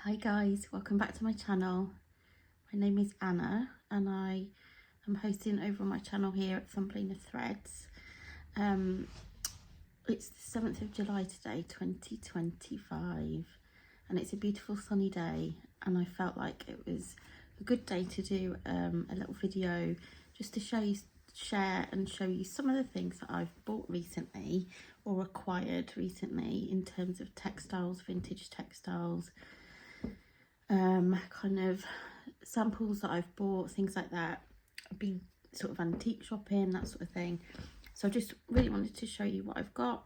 Hi guys, welcome back to my channel. My name is Anna and I am hosting over on my channel here at Thumbling Threads. It's the 7th of July today, 2025, and it's a beautiful sunny day, and I felt like it was a good day to do a little video just to share and show you some of the things that I've bought recently or acquired recently in terms of textiles, vintage textiles, kind of samples that I've bought, things like that. I've been sort of antique shopping, that sort of thing. So I just really wanted to show you what I've got.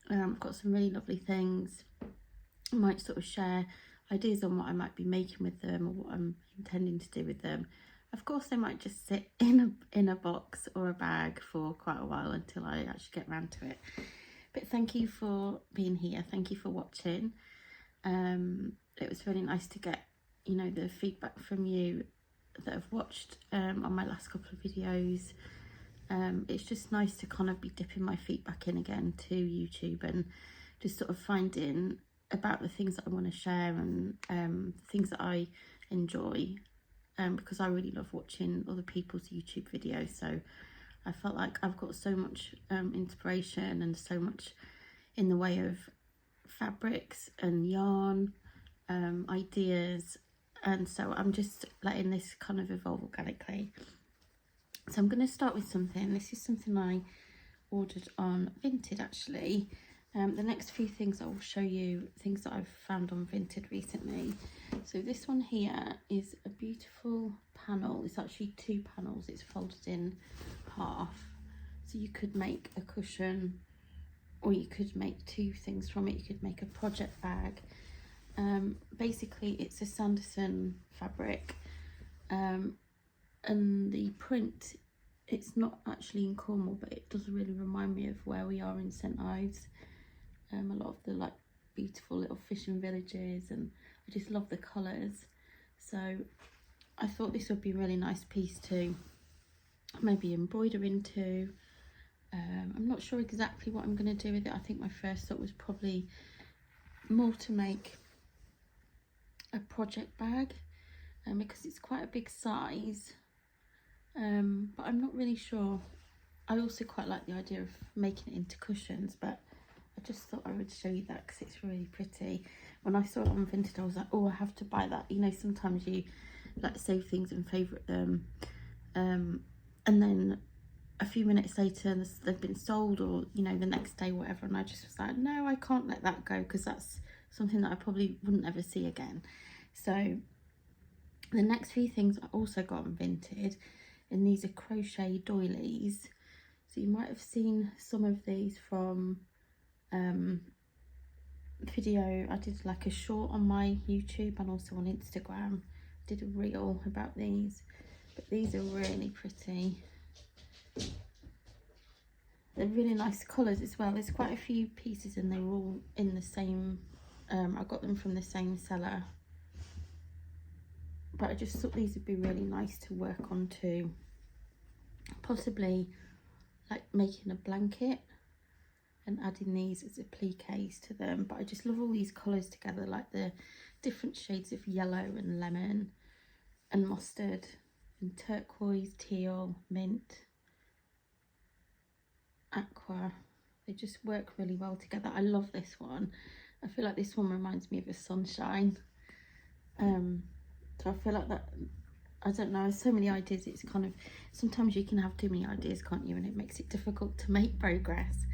I've got some really lovely things. I might sort of share ideas on what I might be making with them or what I'm intending to do with them. Of course, they might just sit in a box or a bag for quite a while until I actually get around to it. But thank you for being here. Thank you for watching. It was really nice to get, you know, the feedback from you that have watched on my last couple of videos. It's just nice to kind of be dipping my feet back in again to YouTube and just sort of finding about the things that I want to share and things that I enjoy, because I really love watching other people's YouTube videos. So I felt like I've got so much inspiration and so much in the way of fabrics and yarn ideas, and so I'm just letting this kind of evolve organically. So I'm going to start with something. This is something I ordered on Thrifted actually. The next few things I will show you things that I've found on Thrifted recently. So this one here is a beautiful panel. It's actually two panels. It's folded in half, so you could make a cushion or you could make two things from it. You could make a project bag. Basically it's a Sanderson fabric, and the print, it's not actually in Cornwall, but it does really remind me of where we are in St Ives. A lot of the like beautiful little fishing villages, and I just love the colours. So I thought this would be a really nice piece to maybe embroider into. I'm not sure exactly what I'm going to do with it. I think my first thought was probably more to make a project bag, because it's quite a big size, but I'm not really sure. I also quite like the idea of making it into cushions, but I just thought I would show you that because it's really pretty. When I saw it on Vinted, I was like, oh, I have to buy that. You know, sometimes you like save things and favourite them, and then a few minutes later they've been sold, or you know, the next day, whatever, and I just was like, no, I can't let that go because that's something that I probably wouldn't ever see again. So the next few things I also got on Vinted, and these are crochet doilies. So you might have seen some of these from the video I did, like a short on my YouTube and also on Instagram. I did a reel about these, but these are really pretty. They're really nice colours as well. There's quite a few pieces and they're all in the same, I got them from the same seller. But I just thought these would be really nice to work on too. Possibly like making a blanket and adding these as a pliques to them. But I just love all these colours together, like the different shades of yellow and lemon and mustard and turquoise, teal, mint, aqua. They just work really well together. I love this one. I feel like this one reminds me of a sunshine. So I feel like that, I don't know, so many ideas. It's kind of, sometimes you can have too many ideas, can't you, and it makes it difficult to make progress.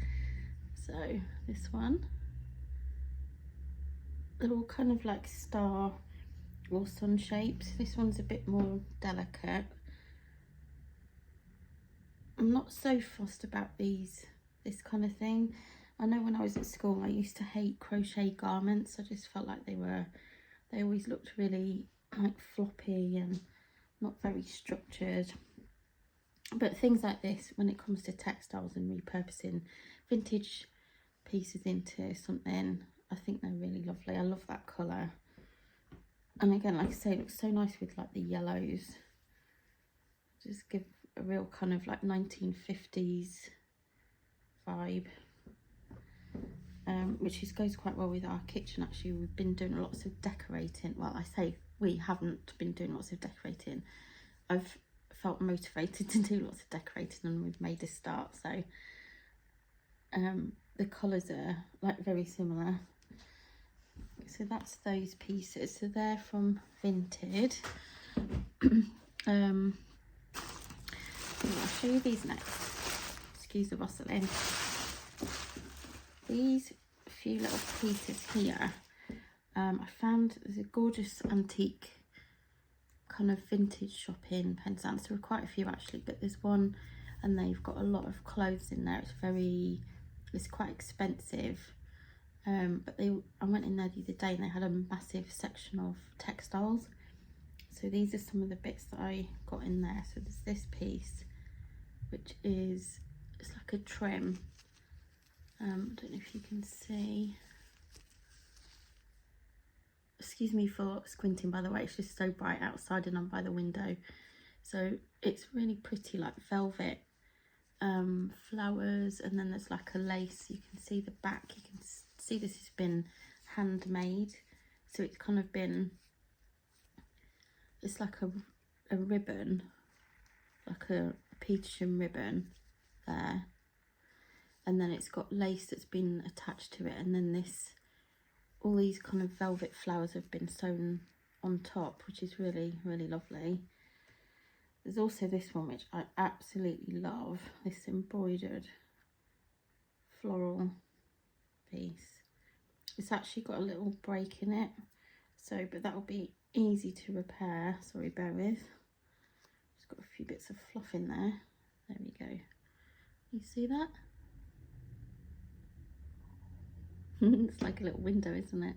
So this one, they're all kind of like star or sun shapes. This one's a bit more delicate. I'm not so fussed about this kind of thing. I know when I was at school I used to hate crochet garments. I just felt like they always looked really like floppy and not very structured. But things like this, when it comes to textiles and repurposing vintage pieces into something, I think they're really lovely. I love that colour, and again, like I say, it looks so nice with like the yellows. Just give a real kind of like 1950s vibe. which goes quite well with our kitchen. Actually, we've been doing lots of decorating. Well, I say we haven't been doing lots of decorating. I've felt motivated to do lots of decorating, and we've made a start. So the colours are like very similar. So that's those pieces. So they're from Thrifted. I'll show you these next. Excuse the rustling. These few little pieces here, I found there's a gorgeous antique kind of vintage shop in Penzance. There are quite a few actually, but there's one, and they've got a lot of clothes in there. It's quite expensive. But I went in there the other day and they had a massive section of textiles. So these are some of the bits that I got in there. So there's this piece, which is, it's like a trim. I don't know if you can see. Excuse me for squinting, by the way, it's just so bright outside and I'm by the window. So it's really pretty, like velvet flowers, and then there's like a lace. You can see the back, you can see this has been handmade. So it's kind of been, it's like a ribbon, like a Petersham ribbon there. And then it's got lace that's been attached to it, and then all these kind of velvet flowers have been sewn on top, which is really, really lovely. There's also this one, which I absolutely love, this embroidered floral piece. It's actually got a little break in it, so, but that will be easy to repair. Sorry, bear with. It's got a few bits of fluff in there. There we go. You see that? It's like a little window, isn't it?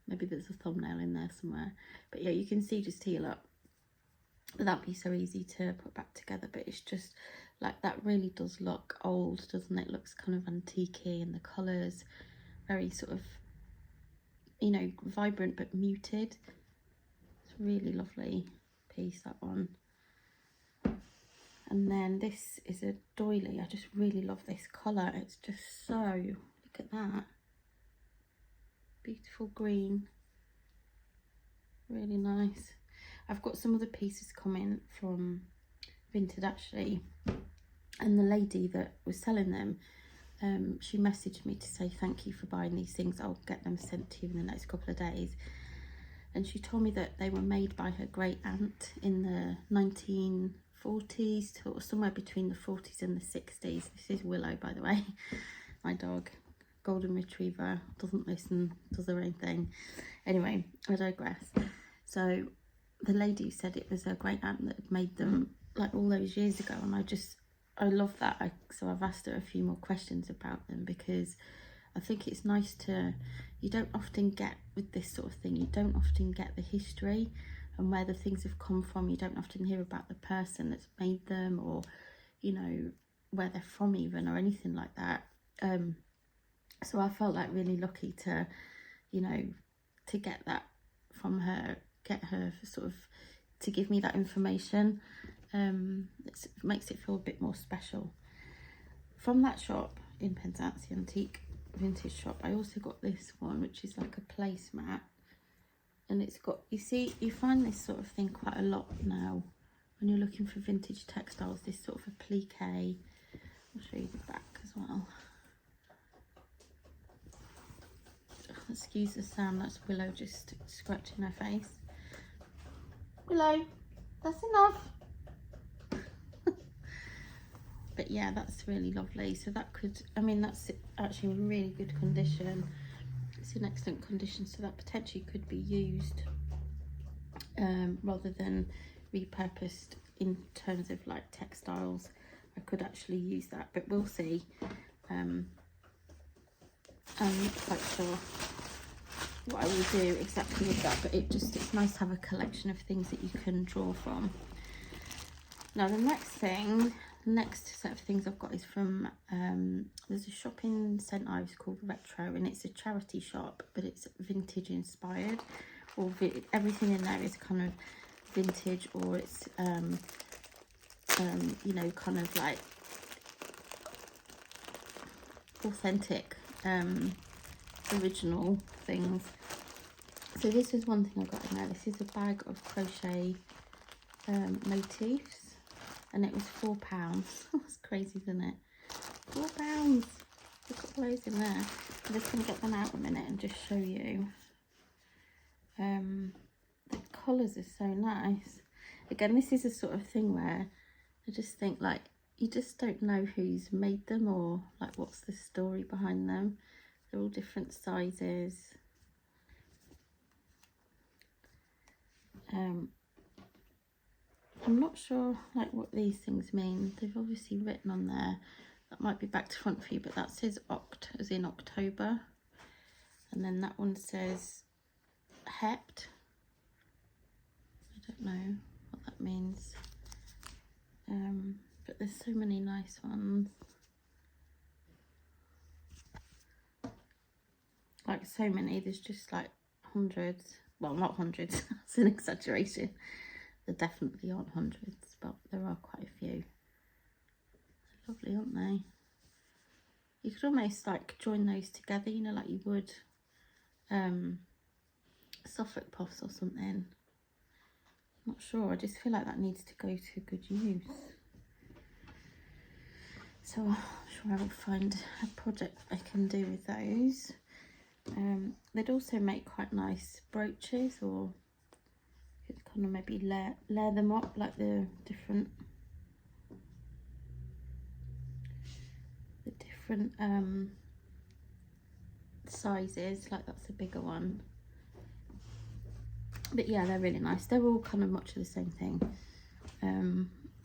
Maybe there's a thumbnail in there somewhere. But yeah, you can see just here, look. That'd be so easy to put back together, but it's just like, that really does look old, doesn't it? It looks kind of antique-y, and the colours very sort of, you know, vibrant but muted. It's a really lovely piece, that one. And then this is a doily. I just really love this colour. It's just so, look at that. Beautiful green. Really nice. I've got some other pieces coming from Thrifted actually. And the lady that was selling them, she messaged me to say thank you for buying these things. I'll get them sent to you in the next couple of days. And she told me that they were made by her great aunt in the 1940s, or somewhere between the 40s and the 60s. This is Willow, by the way, my dog, golden retriever, doesn't listen, does her own thing. Anyway, I digress. So the lady said it was her great aunt that had made them like all those years ago, and I love that. So I've asked her a few more questions about them, because I think it's nice to, you don't often get with this sort of thing, you don't often get the history and where the things have come from. You don't often hear about the person that's made them, or, you know, where they're from even, or anything like that. So I felt like really lucky to, you know, to get that from her, get her sort of to give me that information. It makes it feel a bit more special. From that shop in Penzance, the antique vintage shop, I also got this one, which is like a placemat, and it's got, you see, you find this sort of thing quite a lot now when you're looking for vintage textiles, this sort of applique. I'll show you the back as well. Excuse the sound, that's Willow just scratching her face. Willow, that's enough. But yeah, that's really lovely. So that could, I mean, that's actually in really good condition. It's in excellent condition, so that potentially could be used rather than repurposed in terms of like textiles. I could actually use that, but we'll see. I'm not quite sure what I will do exactly with that, but it's nice to have a collection of things that you can draw from. Now the next set of things I've got is from, there's a shop in St Ives called Retro, and it's a charity shop, but it's vintage inspired, or everything in there is kind of vintage, or it's, you know, kind of like authentic original things. So this is one thing I got in there. This is a bag of crochet motifs, and it was £4. That's crazy, isn't it? £4. Look at all those in there. I'm just going to get them out a minute and just show you. The colours are so nice. Again, this is a sort of thing where I just think, like, you just don't know who's made them or like what's the story behind them. They're all different sizes. I'm not sure like what these things mean. They've obviously written on there. That might be back to front for you, but that says Oct as in October. And then that one says Hept. I don't know what that means. But there's so many nice ones. Like so many, there's just like hundreds. Well, not hundreds, that's an exaggeration. There definitely aren't hundreds, but there are quite a few. They're lovely, aren't they? You could almost like join those together, you know, like you would Suffolk puffs or something. Not sure, I just feel like that needs to go to good use. So I'm sure I will find a project I can do with those. They'd also make quite nice brooches, or you could kind of maybe layer them up like the different sizes, like that's a bigger one. But yeah, they're really nice. They're all kind of much of the same thing.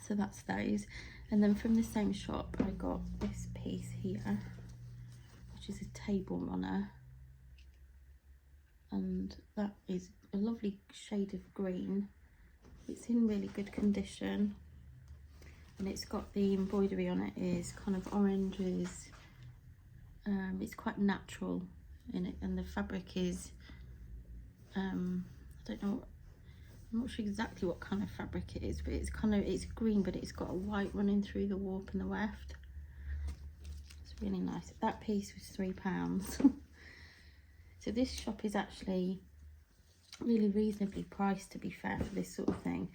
So that's those. And then from the same shop I got this piece here, which is a table runner, and that is a lovely shade of green. It's in really good condition, and it's got the embroidery on it is kind of oranges. It's quite natural in it, and the fabric is I don't know, I'm not sure exactly what kind of fabric it is, but it's green, but it's got a white running through the warp and the weft. It's really nice. That piece was £3. So this shop is actually really reasonably priced, to be fair, for this sort of thing.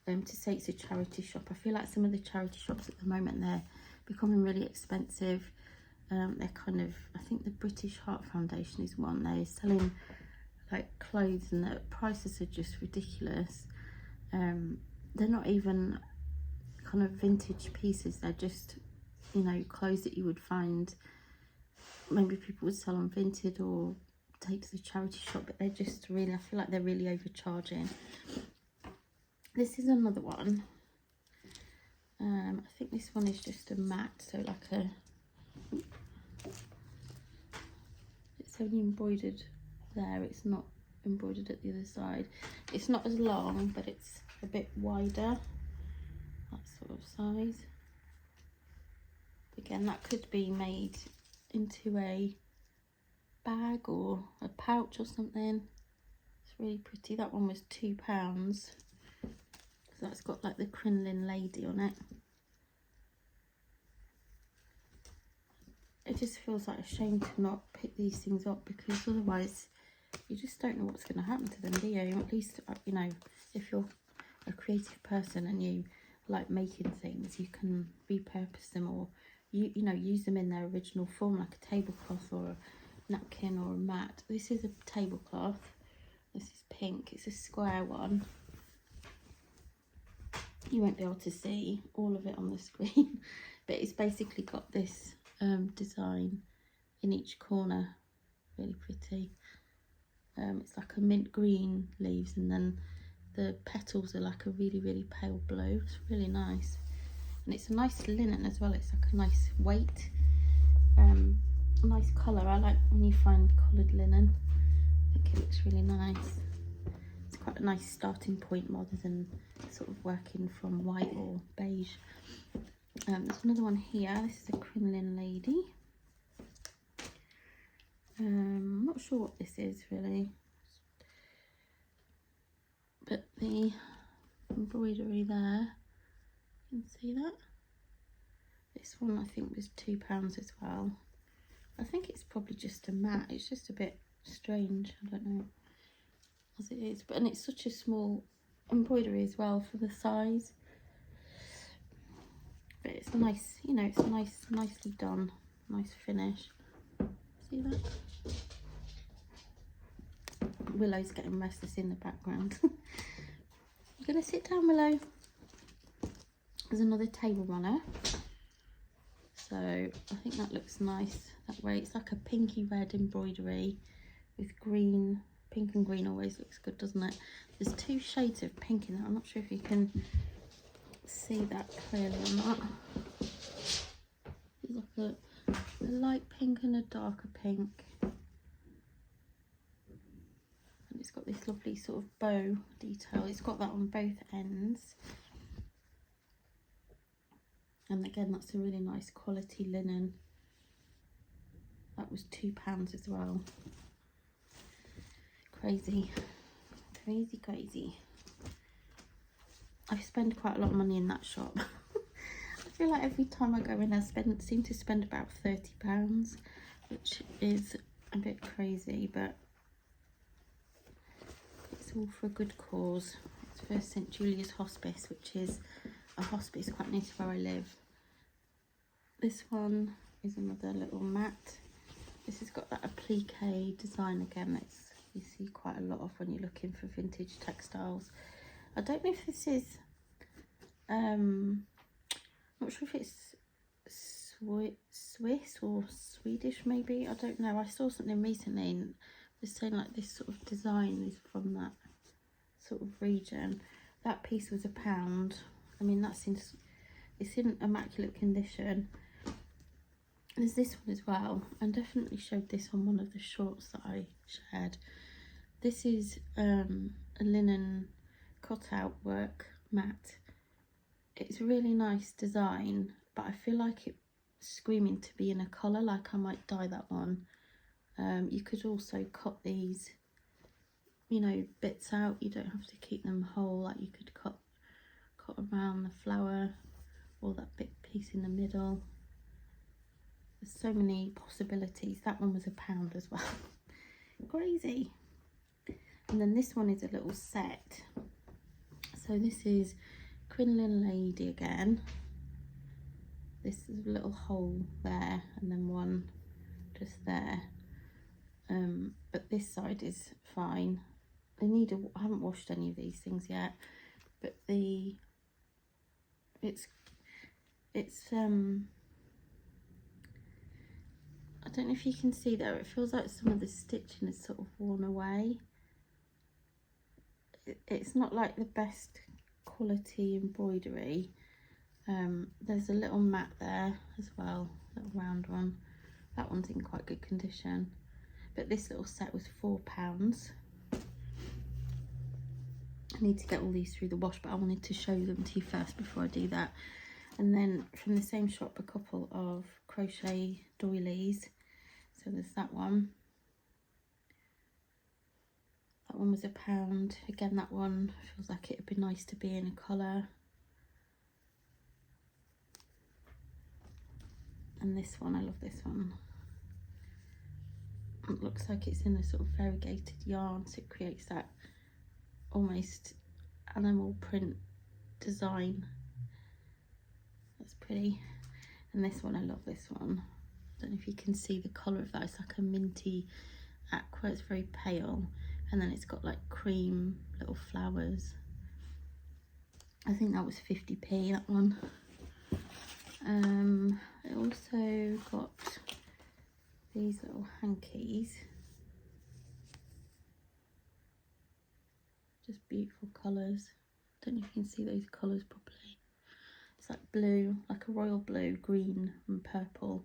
To say it's a charity shop, I feel like some of the charity shops at the moment, they're becoming really expensive. They're kind of, I think the British Heart Foundation is one. They're selling like clothes and the prices are just ridiculous. They're not even kind of vintage pieces, they're just, you know, clothes that you would find maybe people would sell on Vinted or take to the charity shop, but they're just really, I feel like they're really overcharging. This is another one. I think this one is just a mat, so like a, it's only embroidered there, it's not embroidered at the other side. It's not as long, but it's a bit wider, that sort of size. Again, that could be made into a bag or a pouch or something. It's really pretty. That one was £2. So that's got like the crinoline lady on it. It just feels like a shame to not pick these things up, because otherwise you just don't know what's going to happen to them, do you? At least, you know, if you're a creative person and you like making things, you can repurpose them, or you know, use them in their original form, like a tablecloth or a napkin or a mat. This is a tablecloth. This is pink. It's a square one. You won't be able to see all of it on the screen, but it's basically got this design in each corner. Really pretty. It's like a mint green leaves, and then the petals are like a really, really pale blue. It's really nice. And it's a nice linen as well. It's like a nice weight, nice colour. I like when you find coloured linen. I think it looks really nice. It's quite a nice starting point rather than sort of working from white or beige. There's another one here. This is a crinoline lady. I'm not sure what this is really, but the embroidery there, you can see that. This one I think was £2 as well. I think it's probably just a mat. It's just a bit strange, I don't know, as it is. But and it's such a small embroidery as well for the size. But it's a nice, you know, it's a nicely done, nice finish. See that? Willow's getting restless in the background. I'm gonna sit down, Willow. There's another table runner. So I think that looks nice that way. It's like a pinky red embroidery with green. Pink and green always looks good, doesn't it? There's 2 shades of pink in it. I'm not sure if you can see that clearly or not. There's like a light pink and a darker pink. And it's got this lovely sort of bow detail. It's got that on both ends. And again, that's a really nice quality linen. That was £2 as well. Crazy, crazy, crazy. I spend quite a lot of money in that shop. I feel like every time I go in, I seem to spend about £30, which is a bit crazy, but it's all for a good cause. It's for St Julia's Hospice, which is a hospice quite near to where I live. This one is another little mat. This has got that applique design again. That's you see quite a lot of when you're looking for vintage textiles. I don't know if this is not sure if it's Swiss or Swedish maybe, I don't know. I saw something recently and was saying like this sort of design is from that sort of region. That piece was £1. I mean, it's in immaculate condition. There's this one as well. I definitely showed this on one of the shorts that I shared. This is a linen cut-out work mat. It's a really nice design, but I feel like it's screaming to be in a colour, like I might dye that one. You could also cut these, you know, bits out. You don't have to keep them whole. Like you could cut around the flower or that big piece in the middle. There's so many possibilities. That one was £1 as well. Crazy. And then this one is a little set. So this is Crinoline Lady again. This is a little hole there and then one just there. But this side is fine. I haven't washed any of these things yet, but it's I don't know if you can see there, it feels like some of the stitching is sort of worn away. It's not like the best quality embroidery. There's a little mat there as well, a little round one. That one's in quite good condition. But this little set was £4. I need to get all these through the wash, but I wanted to show them to you first before I do that. And then from the same shop, a couple of crochet doilies. So there's that one. That one was £1. Again, that one feels like it would be nice to be in a colour. And this one, I love this one. It looks like it's in a sort of variegated yarn, so it creates that almost animal print design. That's pretty. And this one, I love this one. I don't know if you can see the colour of that. It's like a minty aqua. It's very pale, and then it's got like cream little flowers. I think that was 50p, that one. I also got these little hankies. Just beautiful colours. Don't know if you can see those colours properly. It's like blue, like a royal blue, green and purple.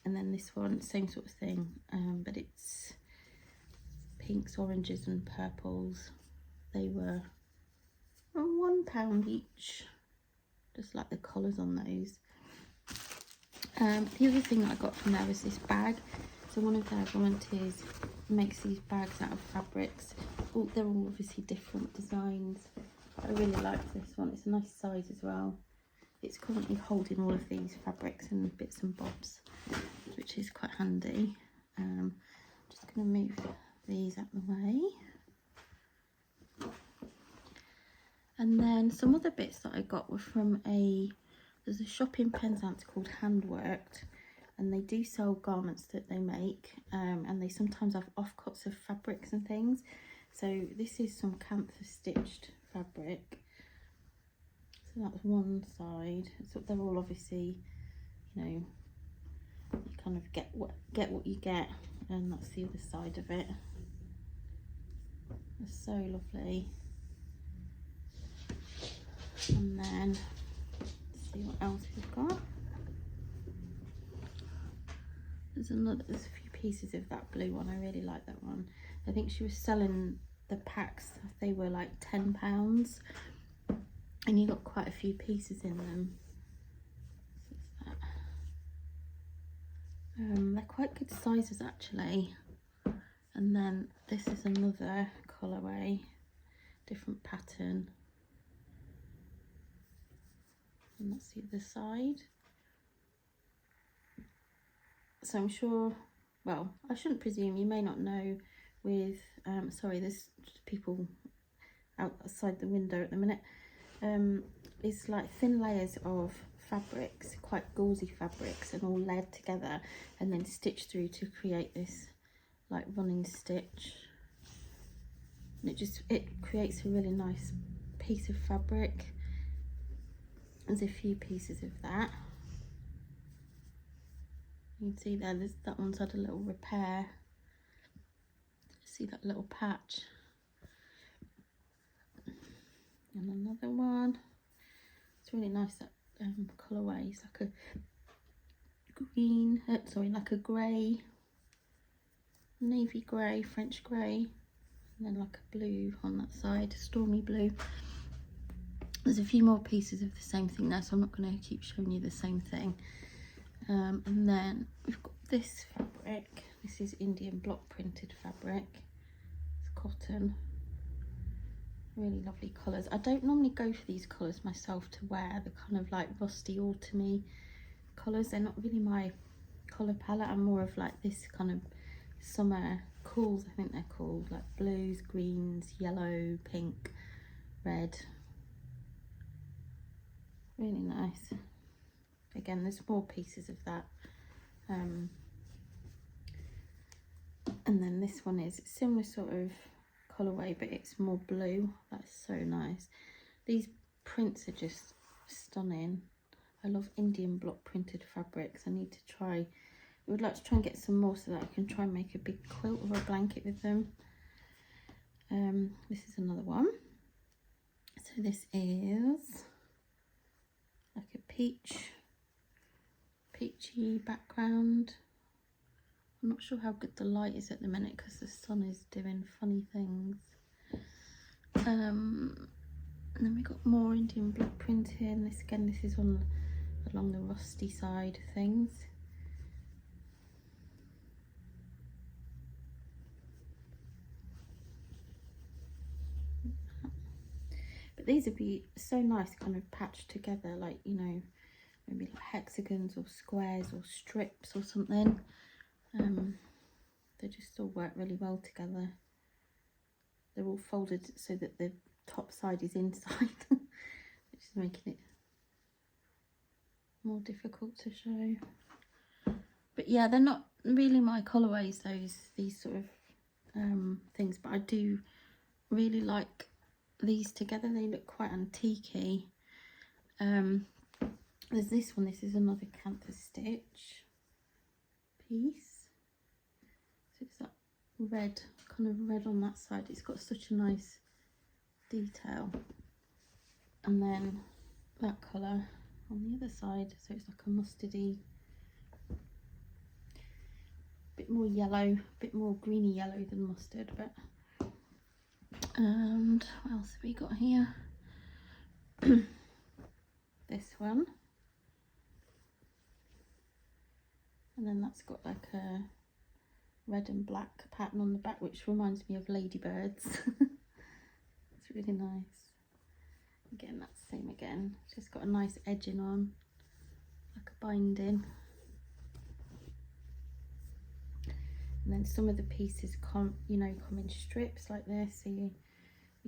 And then this one, same sort of thing, but it's pinks, oranges and purples. They were £1 each. Just like the colours on those. The other thing that I got from there was this bag. So one of their volunteers makes these bags out of fabrics. They're all obviously different designs, but I really like this one. It's a nice size as well. It's currently holding all of these fabrics and bits and bobs, which is quite handy. Just going to move these out the way. And then some other bits that I got were from there's a shop in Penzance called Handworked, and they do sell garments that they make, and they sometimes have offcuts of fabrics and things. So this is some camphor stitched fabric. So that's one side. So they're all obviously, you know, you kind of get what you get, and that's the other side of it. It's so lovely. And then let's see what else we've got. There's a few pieces of that blue one. I really like that one. I think she was selling the packs. They were like £10, and you got quite a few pieces in them. So that. They're quite good sizes actually. And then this is another colourway, different pattern. And that's the other side. So I'm sure, well, I shouldn't presume, you may not know with, sorry, there's people outside the window at the minute. It's like thin layers of fabrics, quite gauzy fabrics, and all layered together and then stitched through to create this like running stitch. And it creates a really nice piece of fabric. There's a few pieces of that. You can see there, that one's had a little repair. See that little patch. And another one. It's really nice, that colourway. It's like a green, like a grey, navy grey, French grey, and then like a blue on that side, stormy blue. There's a few more pieces of the same thing there, so I'm not going to keep showing you the same thing. And then we've got this fabric. This is Indian block printed fabric. It's cotton. Really lovely colours. I don't normally go for these colours myself to wear, the kind of like rusty autumny colours. They're not really my colour palette. I'm more of like this kind of summer cools, I think they're called, like blues, greens, yellow, pink, red. Really nice. Again, there's more pieces of that. And then this one is similar sort of colourway, but it's more blue. That's so nice. These prints are just stunning. I love Indian block printed fabrics. I would like to try and get some more so that I can try and make a big quilt or a blanket with them. This is another one. So this is like a peachy background. I'm not sure how good the light is at the minute because the sun is doing funny things. And then we got more Indian block printing. This is along the rusty side of things. But these would be so nice kind of patched together, like, you know, maybe like hexagons or squares or strips or something. They just all work really well together. They're all folded so that the top side is inside, which is making it more difficult to show. But yeah, they're not really my colourways, these sort of things, but I do really like these together. They look quite antique-y. There's this one. This is another camphor stitch piece. So it's that red, kind of red on that side. It's got such a nice detail. And then that colour on the other side. So it's like a mustardy, bit more yellow, a bit more greeny yellow than mustard. But and what else have we got here? This one. And then that's got like a red and black pattern on the back, which reminds me of ladybirds. It's really nice. Again, that's the same again. It's just got a nice edging on, like a binding. And then some of the pieces come in strips like this, so you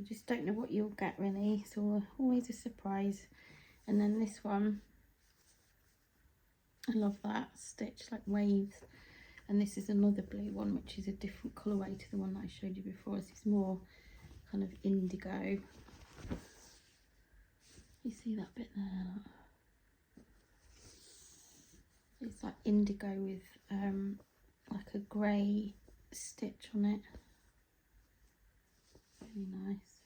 just don't know what you'll get really. It's always a surprise. And then this one, I love that stitch like waves. And this is another blue one, which is a different colourway to the one that I showed you before. This is more kind of indigo. You see that bit there? It's like indigo with like a grey stitch on it. Really nice.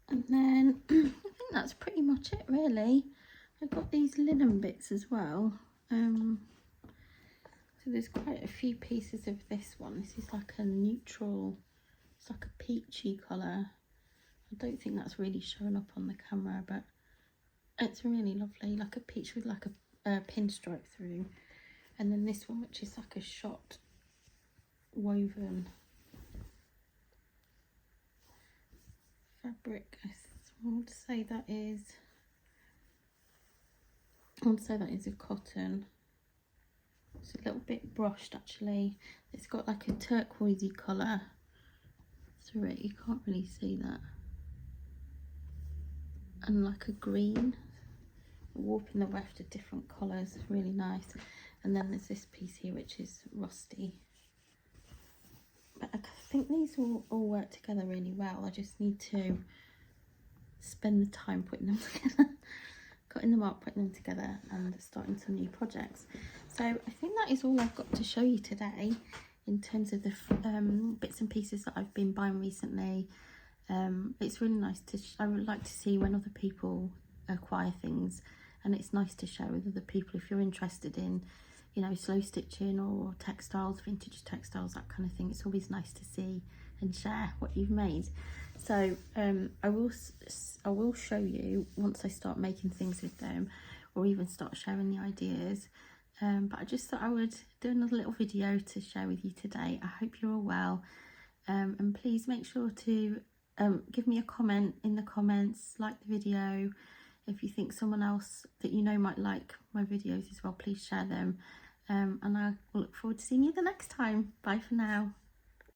And then I think that's pretty much it really. I've got these linen bits as well. So there's quite a few pieces of this one. This is like a neutral, it's like a peachy colour. I don't think that's really showing up on the camera, but it's really lovely, like a peach with like a pinstripe through. And then this one, which is like a shot woven fabric. I want to say that is a cotton. It's a little bit brushed actually. It's got like a turquoisey colour through it. You can't really see that. And like a green, warping the weft of different colours, really nice. And then there's this piece here which is rusty. But I think these all work together really well. I just need to spend the time putting them together, cutting them up, putting them together, and starting some new projects. So I think that is all I've got to show you today in terms of the bits and pieces that I've been buying recently. It's really nice to I would like to see when other people acquire things, and it's nice to share with other people if you're interested in, you know, slow stitching or textiles, vintage textiles, that kind of thing. It's always nice to see and share what you've made. So I will show you once I start making things with them, or even start sharing the ideas. But I just thought I would do another little video to share with you today. I hope you're all well, and please make sure to give me a comment in the comments, like the video. If you think someone else that you know might like my videos as well, please share them. And I will look forward to seeing you the next time. Bye for now.